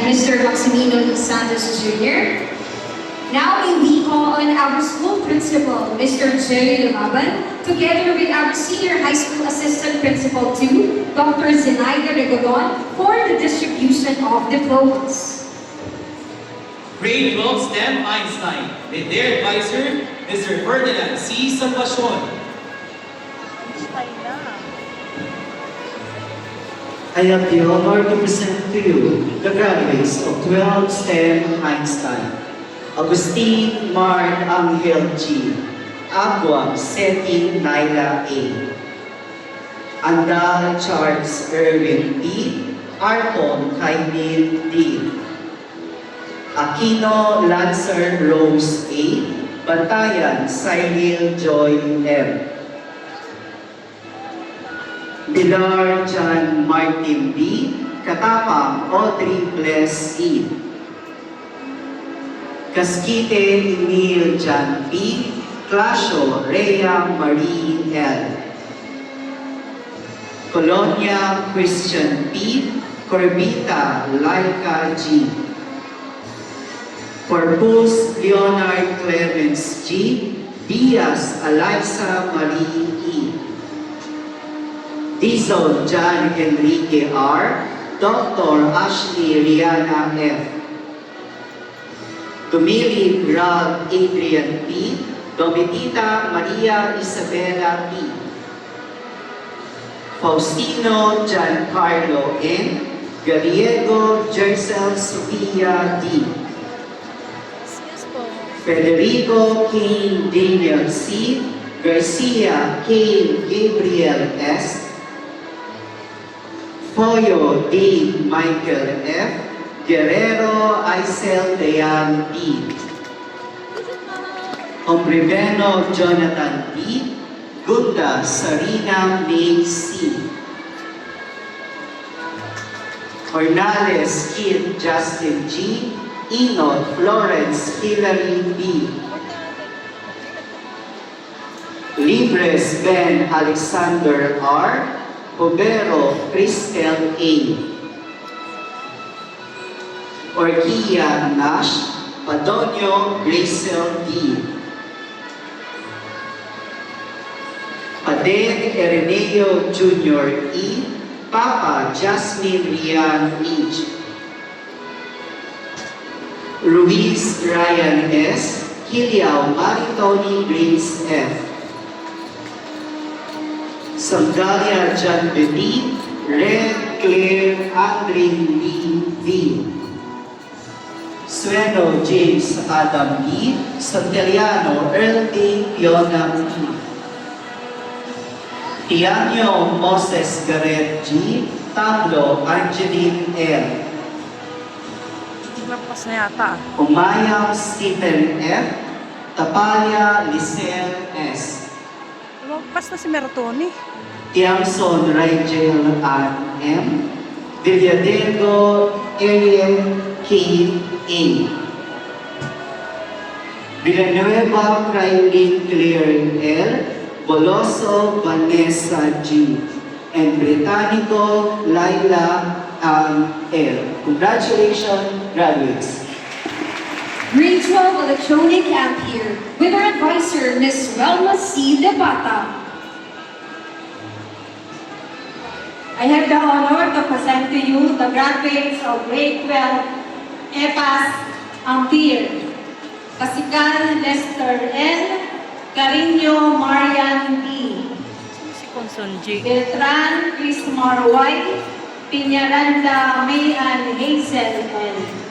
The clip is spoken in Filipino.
Mr. Maximino E. Santos Jr. Now may we call on our school principal, Mr. J. Lumaban, together with our senior high school assistant principal 2, Dr. Zenaida Regodon, for the distribution of diplomas. Grade 12 STEM Einstein, with their advisor, Mr. Ferdinand C. Salvacion. I have the honor to present to you the graduates of 12 STEM Einstein. Agustin Mart Angel G. Agua Seti Naila A. Andal Charles Erwin B. Arton Kaibin D. Aquino Lancer Rose A. Bantayan Cyril Joy M. Pilar John Martin B. Katapang Audrey Bless E. Casquite Emil John P. Clasio Rhea Marie L. Colonia Christian P. Corbita Laika G. Corpus Leonard Clemens G. Diaz Eliza Marie E. Dizon John Enrique R. Dr. Ashley Rihanna F. Tumili Ralph Adrian P. Domitita Maria Isabella P. Faustino Giancarlo N. Gariego Jercel Sofia D. Federico Kane Daniel C. Garcia Kane Gabriel S. Foyo D. Michael F. Guerrero Aisel Dayan P. Ombriveno Jonathan P. Gunda Sarina May C. Hornales Kid Justin G. Inot Florence Hillary B. Libres Ben Alexander R. Pobero Cristel A. Orquia Nash Padonio Gracel D. Padeng Ereneo Jr. E. Papa Jasmine Rian H. Ruiz Ryan S. Kiliao Maritoni Grace F. Sandalia John Betty, Red Claire Andrin Lee V. Sueno James Adam E. Santeliano Earl D. Fiona E. Tianyo Moses Gareth G. Tablo Angeline L. Nagpas na yata. Umayang Stephen F. Tapaya Lisel S. Lumagpas na si Meratoni. Tiamson Rigel Ann M. Villadego Ariel K. A. Villanueva Crylene Claire L. Boloso Vanessa G. And Britannico Laila Ann L. Congratulations, graduates. Grade 12 Electronic Ampere, with our advisor, Ms. Welma C. Lebata. I have the honor to present to you the graduates of grade 12 EPAS Ampere. Pasikal Lester N. Carino Marian D. Si Conson G. Beltran Chris Marway. Piñaranda Mayan Hazel L.